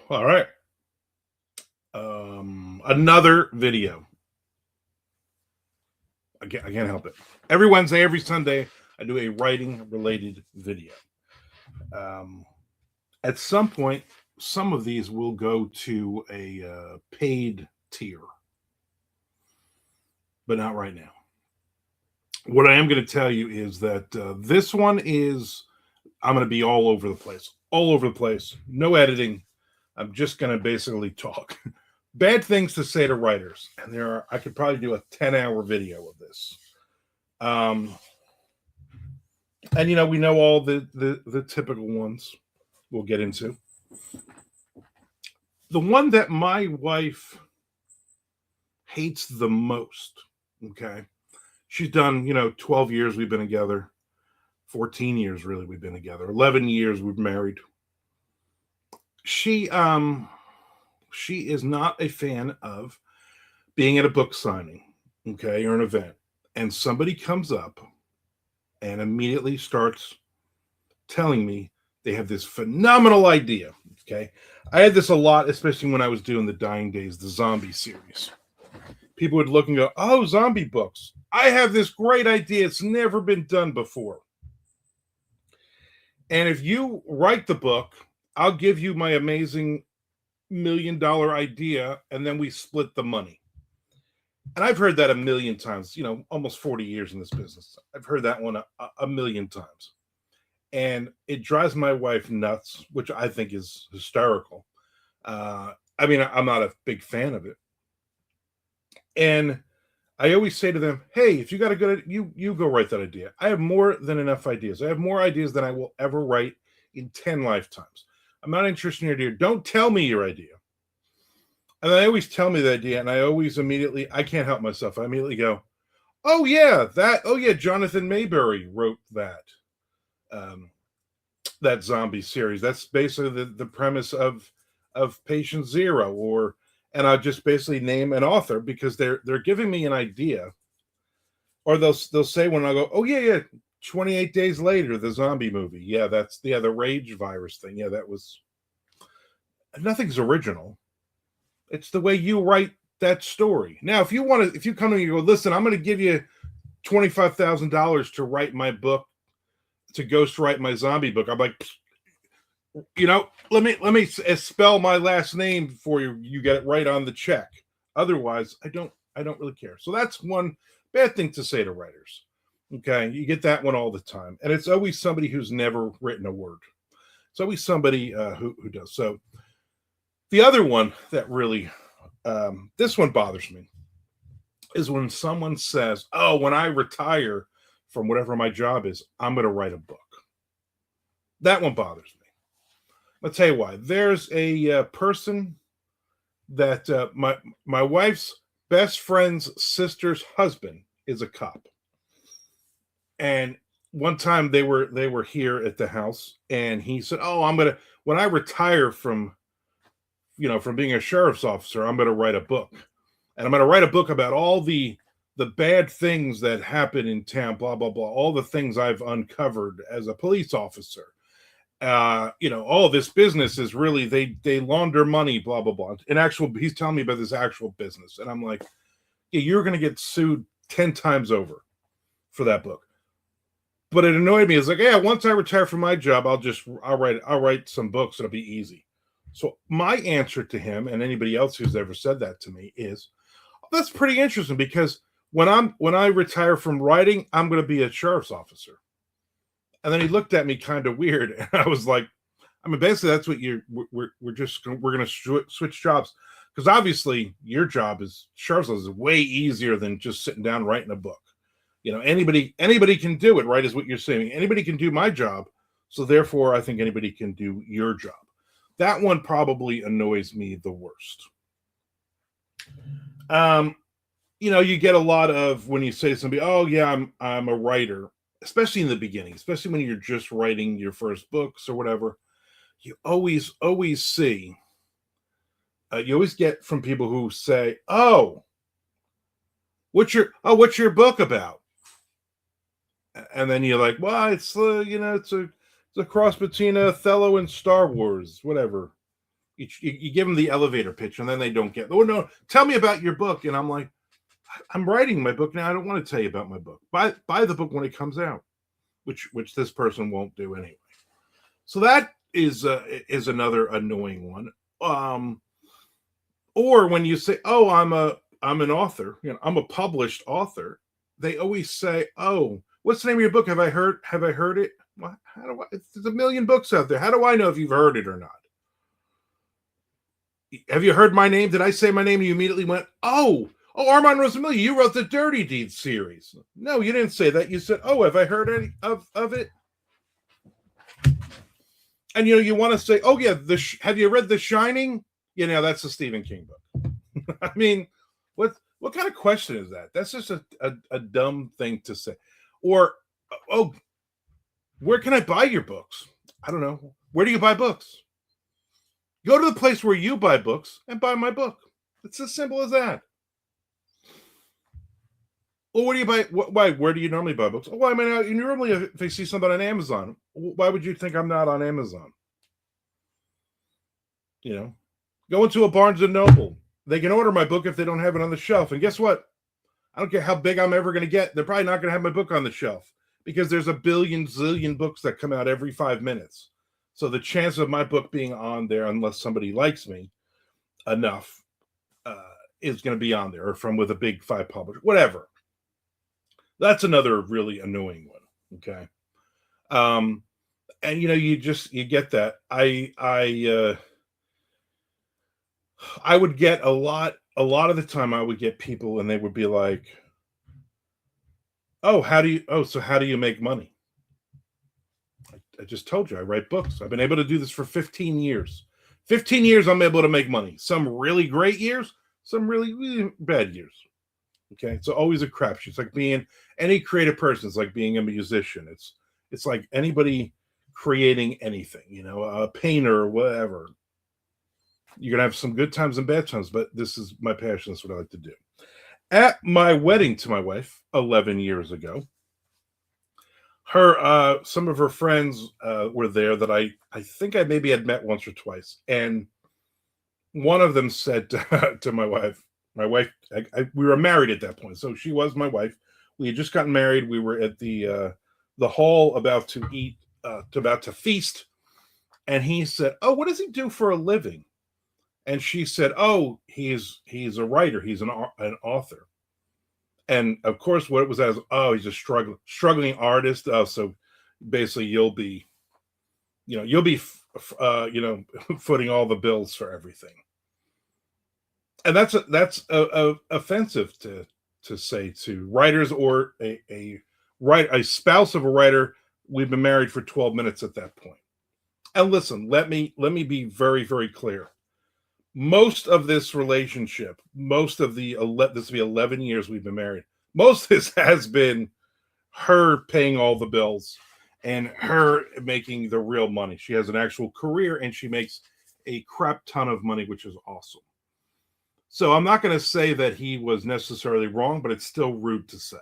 All right. Another video. I can't help it. Every Wednesday, every Sunday, I do a writing related video. Um, at some point, some of these will go to a paid tier, but not right now. What I am going to tell you is that this one is, I'm going to be all over the place. All over the place. No editing. I'm just going to basically talk. Bad things to say to writers. And I could probably do a 10-hour video of this. Um, and we know all the typical ones we'll get into. The one that my wife hates the most, okay? She's done, 12 years we've been together. 14 years really we've been together. 11 years we've married. She is not a fan of being at a book signing, okay, or an event, and somebody comes up and immediately starts telling me they have this phenomenal idea. Okay. I had this a lot, especially when I was doing the Dying Days, the zombie series. People would look and go, "Oh, zombie books. I have this great idea. It's never been done before. And if you write the book, I'll give you my amazing $1 million idea, and then we split the money." And I've heard that a million times, almost 40 years in this business. I've heard that one a million times. And it drives my wife nuts, which I think is hysterical. I'm not a big fan of it. And I always say to them, "Hey, if you got a good, you go write that idea. I have more than enough ideas. I have more ideas than I will ever write in 10 lifetimes. I'm not interested in your idea. Don't tell me your idea." And they always tell me the idea, and I always immediately, I can't help myself. I immediately go, "Oh yeah, Jonathan Mayberry wrote that." That zombie series. That's basically the premise of Patient Zero, and I'll just basically name an author because they're giving me an idea, or they'll say when I go, "Oh yeah, 28 Days Later, the zombie movie. Yeah, that's the rage virus thing. Yeah, that was nothing's original. It's the way you write that story. Now, if you come to me and go, "Listen, I'm going to give you $25,000 to write my book, to ghostwrite my zombie book," I'm like, let me spell my last name for you. You get it right on the check. Otherwise, I don't really care. So that's one bad thing to say to writers. Okay, you get that one all the time, and it's always somebody who's never written a word. It's always somebody who does. So the other one that really, this one bothers me, is when someone says, "Oh, when I retire from whatever my job is, I'm going to write a book." That one bothers me. I'll tell you why. There's a person that my wife's best friend's sister's husband is a cop, and one time they were here at the house, and he said, "Oh, when I retire from from being a sheriff's officer, I'm gonna write a book, and I'm gonna write a book about all the bad things that happen in town, blah blah blah, all the things I've uncovered as a police officer. All this business is really they launder money, blah blah blah." He's telling me about this actual business, and I'm like, "Yeah, you're going to get sued 10 times over for that book." But it annoyed me. It's like, "Yeah, once I retire from my job, I'll write some books. It'll be easy." So my answer to him and anybody else who's ever said that to me is, "That's pretty interesting, because when I retire from writing, I'm going to be a sheriff's officer." And then he looked at me kind of weird, and I was like, basically that's what we're going to switch jobs, because obviously your job is sheriff's is way easier than just sitting down writing a book. Anybody can do it, right? Is what you're saying. Anybody can do my job, so therefore I think anybody can do your job. That one probably annoys me the worst. You get a lot of, when you say to somebody, "Oh yeah, I'm a writer," especially in the beginning, especially when you're just writing your first books or whatever, you always see, you always get from people who say, "Oh, what's your book about?" And then you're like, "Well, it's it's a cross between Othello and Star Wars, whatever." You give them the elevator pitch, and then they don't get. Oh no, tell me about your book, and I'm like, I'm writing my book now. I don't want to tell you about my book. Buy the book when it comes out, which this person won't do anyway. So that is another annoying one. Or when you say, "Oh, I'm an author," I'm a published author. They always say, "Oh, what's the name of your book? Have I heard it?" Well, how do I? There's a million books out there. How do I know if you've heard it or not? Have you heard my name? Did I say my name and you immediately went, "Oh, Armand Rosamilia, you wrote the Dirty Deeds series"? No, you didn't say that. You said, "Oh, have I heard any of it?" And you want to say, "Oh yeah, have you read The Shining?" That's a Stephen King book. I mean, what kind of question is that? That's just a dumb thing to say. Or, "Oh, where can I buy your books?" I don't know. Where do you buy books? Go to the place where you buy books and buy my book. It's as simple as that. Well, where do you buy? Why? Where do you normally buy books? Oh, I mean, normally if I see something on Amazon, why would you think I'm not on Amazon? Go into a Barnes and Noble. They can order my book if they don't have it on the shelf. And guess what? I don't care how big I'm ever going to get. They're probably not going to have my book on the shelf because there's a billion zillion books that come out every 5 minutes. So the chance of my book being on there, unless somebody likes me enough, is going to be on there, or from with a big 5 publisher, whatever. That's another really annoying one. Okay. And you get that. I would get a lot of the time I would get people and they would be like, "Oh, so how do you make money?" I just told you I write books. I've been able to do this for 15 years. 15 years I'm able to make money. Some really great years, some really, really bad years. Okay. It's always a crapshoot. It's like being any creative person. It's like being a musician. It's like anybody creating anything, a painter or whatever. You're going to have some good times and bad times, but this is my passion. That's what I like to do. At my wedding to my wife 11 years ago, some of her friends were there that I think I maybe had met once or twice. And one of them said to my wife, we were married at that point. So she was my wife. We had just gotten married. We were at the hall about to eat, about to feast. And he said, "Oh, what does he do for a living?" And she said, "Oh, he's a writer. He's an author." And of course, what it was as, "Oh, he's a struggling artist." So basically, you'll be footing all the bills for everything. And that's offensive to say to writers or a spouse of a writer. We've been married for 12 minutes at that point. And listen, let me be very, very clear. Most of this relationship, this will be 11 years we've been married. Most of this has been her paying all the bills and her making the real money. She has an actual career and she makes a crap ton of money, which is awesome. So I'm not going to say that he was necessarily wrong, but it's still rude to say.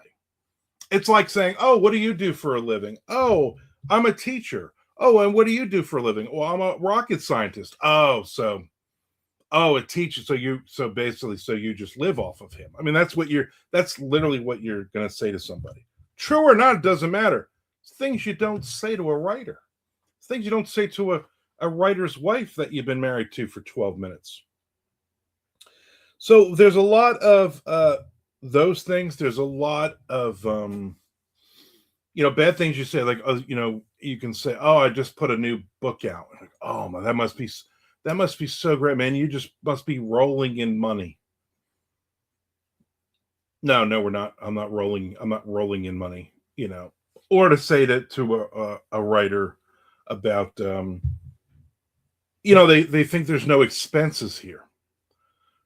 It's like saying, "Oh, what do you do for a living?" "Oh, I'm a teacher." "Oh, and what do you do for a living?" "Well, I'm a rocket scientist." "Oh, a teacher. So basically, you just live off of him." I mean, that's literally what you're going to say to somebody. True or not, it doesn't matter. It's things you don't say to a writer. It's things you don't say to a writer's wife that you've been married to for 12 minutes. So there's a lot of those things. There's a lot of bad things you say, like, you can say, "Oh, I just put a new book out." Like, "Oh man, that must be so great, man. You just must be rolling in money." No, we're not. I'm not rolling in money, Or to say that to a writer about, they think there's no expenses here.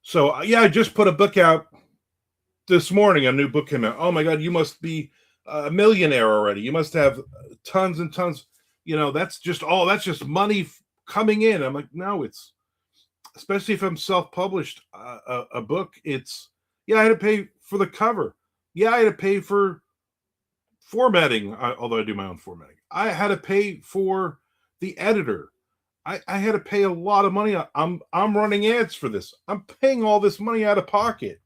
So yeah, I just put a book out this morning. A new book came out. "Oh my God, you must be a millionaire already. You must have tons and tons. That's just money coming in." I'm like, no, it's, especially if I'm self-published, a book, it's, I had to pay for the cover. I had to pay for formatting, although I do my own formatting. I had to pay for the editor. I had to pay a lot of money. I'm running ads for this. I'm paying all this money out of pocket.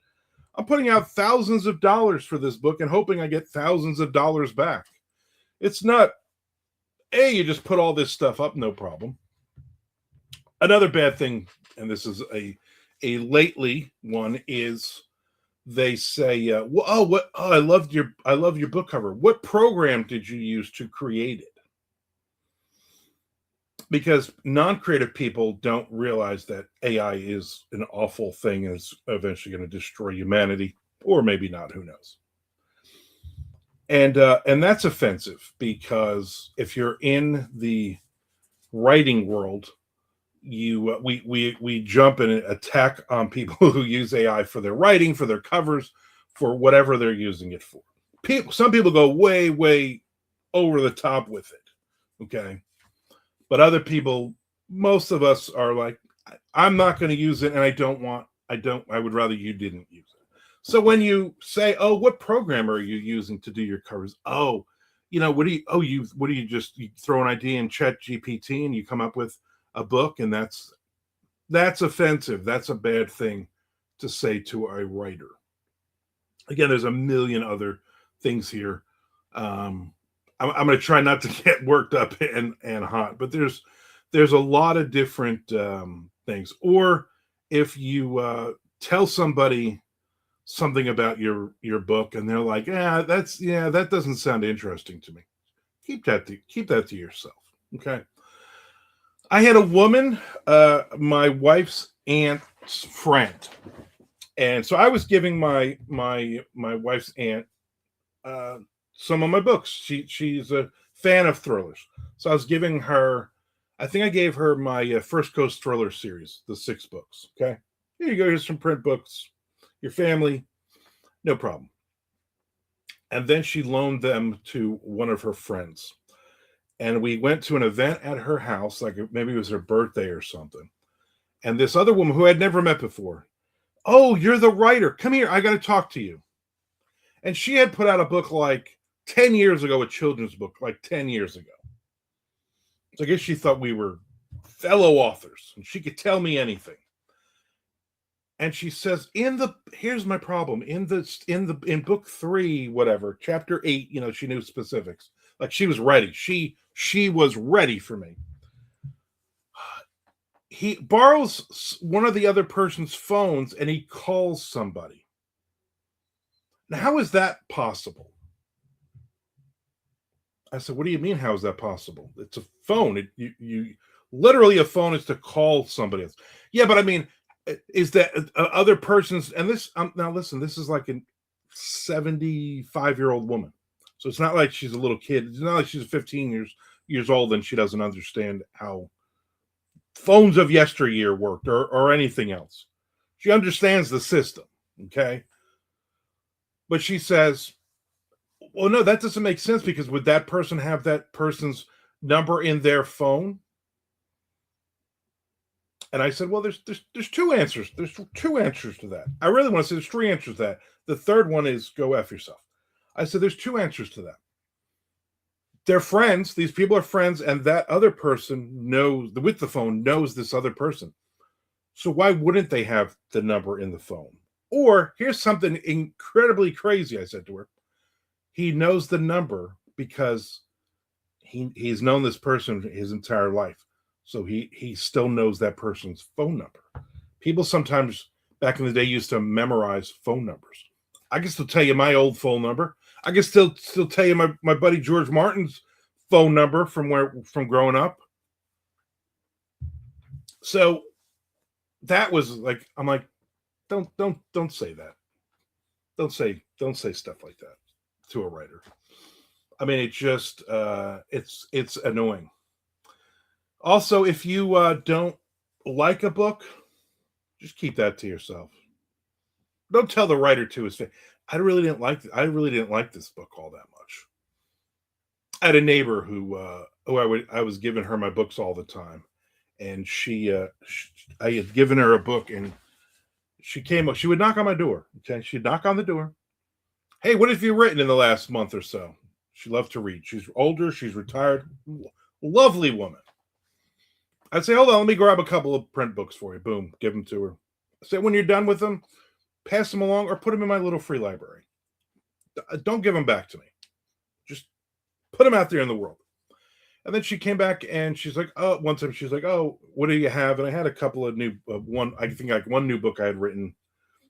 I'm putting out thousands of dollars for this book and hoping I get thousands of dollars back. It's not, hey, you just put all this stuff up, no problem. Another bad thing, and this is a lately one, is they say, I love your book cover. What program did you use to create it? Because non-creative people don't realize that AI is an awful thing and is eventually going to destroy humanity, or maybe not. Who knows? And that's offensive, because if you're in the writing world, we jump and attack on people who use AI for their writing, for their covers, for whatever they're using it for. Some people go way over the top with it, okay? But other people, most of us are like, I'm not going to use it, and I would rather you didn't use it. So when you say, oh, what program are you using to do your covers? Oh, what do you just you throw an idea in Chat GPT and you come up with a book, and that's offensive. That's a bad thing to say to a writer. Again, there's a million other things here. I'm going to try not to get worked up and hot, but there's a lot of different things. Or if you tell somebody something about your book and they're like, that doesn't sound interesting to me, keep that to yourself. Okay. I had a woman, my wife's aunt's friend, and so I was giving my wife's aunt some of my books. She's a fan of thrillers, so I was giving her. I think I gave her my First Coast Thriller series, the 6 books. Okay, here you go. Here's some print books. Your family, no problem. And then she loaned them to one of her friends. And we went to an event at her house, like maybe it was her birthday or something. And this other woman who I'd never met before, oh, you're the writer. Come here. I got to talk to you. And she had put out a book like 10 years ago, a children's book, like 10 years ago. So I guess she thought we were fellow authors and she could tell me anything. And she says, here's my problem. In book 3, whatever, chapter 8, she knew specifics. Like she was ready. She was ready for me. He borrows one of the other person's phones and he calls somebody. Now, how is that possible? I said, what do you mean, how is that possible? It's a phone. You literally, a phone is to call somebody else. Yeah, but I mean, is that other person's, and this, now listen, this is like a 75-year-old woman. So it's not like she's a little kid. It's not like she's 15 years old and she doesn't understand how phones of yesteryear worked or anything else. She understands the system, okay? But she says, well, no, that doesn't make sense, because would that person have that person's number in their phone? And I said, well, there's 2 answers. There's 2 answers to that. I really want to say there's 3 answers to that. The third one is go F yourself. I said, there's 2 answers to that. They're friends. These people are friends. And that other person with the phone knows this other person. So why wouldn't they have the number in the phone? Or here's something incredibly crazy, I said to her. He knows the number because he's known this person his entire life. So he still knows that person's phone number. People sometimes back in the day used to memorize phone numbers. I can still tell you my old phone number. I can still tell you my buddy George Martin's phone number from growing up. So that was like, I'm like, don't say that. Don't say stuff like that to a writer. I mean, it just it's annoying. Also, if you don't like a book, just keep that to yourself. Don't tell the writer to his face, I really didn't like this book all that much. I had a neighbor who I was giving her my books all the time, and I had given her a book, and she came up. She would knock on my door. Okay, she'd knock on the door. Hey, what have you written in the last month or so? She loved to read. She's older. She's retired. Lovely woman. I'd say, hold on, let me grab a couple of print books for you. Boom, give them to her. Say, when you're done with them, pass them along or put them in my little free library. Don't give them back to me. Just put them out there in the world. And then she came back and she's like, oh, one time she's like, oh, what do you have? And I had a couple of new, I think like one new book I had written.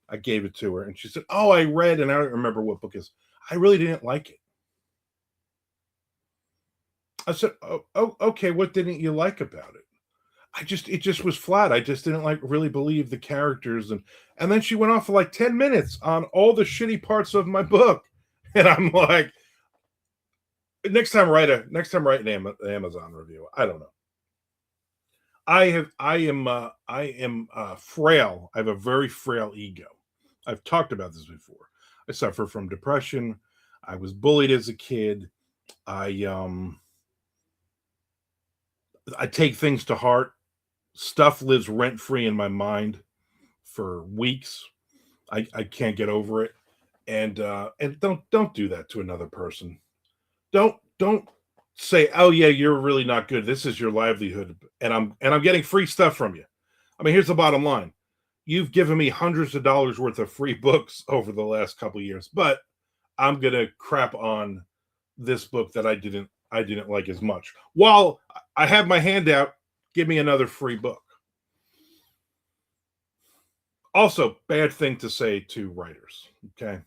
I gave it to her and she said, oh, I read, and I don't remember what book it is. I really didn't like it. I said, oh, okay, what didn't you like about it? It just was flat. I just didn't like really believe the characters. And then she went off for like 10 minutes on all the shitty parts of my book. And I'm like, next time write an Amazon review. I don't know. I am frail. I have a very frail ego. I've talked about this before. I suffer from depression. I was bullied as a kid. I take things to heart. Stuff lives rent free in my mind for weeks. I can't get over it. And don't do that to another person. Don't say, oh yeah, you're really not good. This is your livelihood, and I'm getting free stuff from you. I mean, here's the bottom line. You've given me hundreds of dollars worth of free books over the last couple of years, but I'm gonna crap on this book that I didn't like as much. While I have my hand out, give me another free book. Also, bad thing to say to writers. Okay.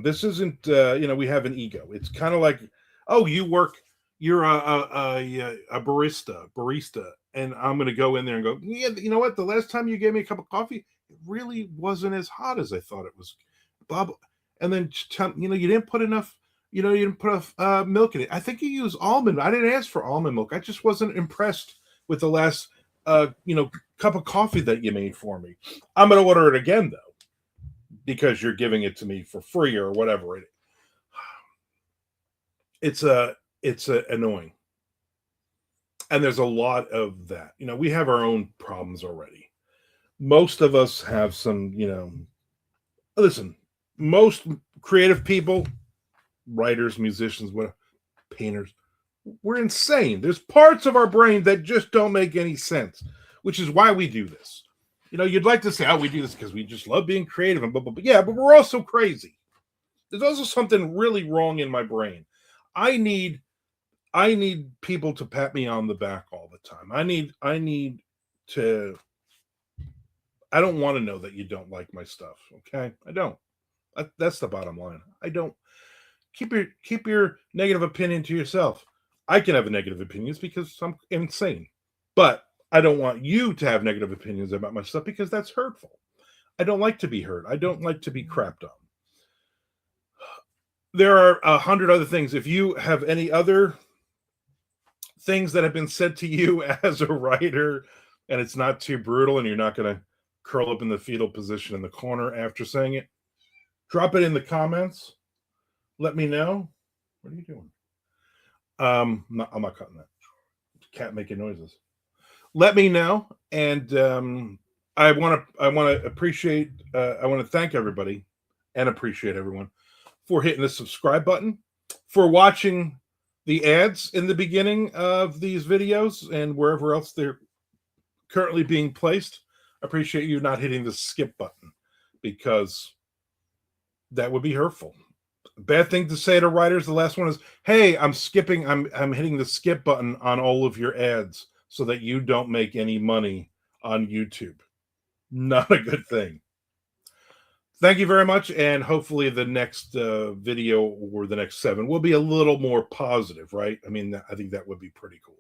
This isn't, we have an ego. It's kind of like, oh, you're a barista, and I'm going to go in there and go, yeah, you know what? The last time you gave me a cup of coffee, it really wasn't as hot as I thought it was. Bob, and then, you didn't put enough, you didn't put enough milk in it. I think you use almond. I didn't ask for almond milk. I just wasn't impressed with the last, cup of coffee that you made for me. I'm going to order it again, though, because you're giving it to me for free or whatever it is. It's annoying. And there's a lot of that. We have our own problems already. Most of us have some, listen, most creative people, writers, musicians, painters, we're insane. There's parts of our brain that just don't make any sense, which is why we do this. You'd like to say, oh, we do this because we just love being creative and blah, blah, blah. Yeah, but we're also crazy. There's also something really wrong in my brain. I need people to pat me on the back all the time. I don't want to know that you don't like my stuff. Okay. I don't. That's the bottom line. I don't. Keep your negative opinion to yourself. I can have a negative opinions because I'm insane, but I don't want you to have negative opinions about my stuff because that's hurtful. I don't like to be hurt. I don't like to be crapped on. There are 100 other things. If you have any other things that have been said to you as a writer, and it's not too brutal, and you're not going to curl up in the fetal position in the corner after saying it, drop it in the comments. Let me know. What are you doing? I'm not cutting that. Cat making noises. Let me know, and I want to appreciate. I want to thank everybody and appreciate everyone for hitting the subscribe button, for watching the ads in the beginning of these videos and wherever else they're currently being placed. I appreciate you not hitting the skip button because that would be hurtful. Bad thing to say to writers. The last one is, hey, I'm hitting the skip button on all of your ads so that you don't make any money on YouTube. Not a good thing. Thank you very much, and hopefully the next video or the next 7 will be a little more positive, right? I mean, I think that would be pretty cool.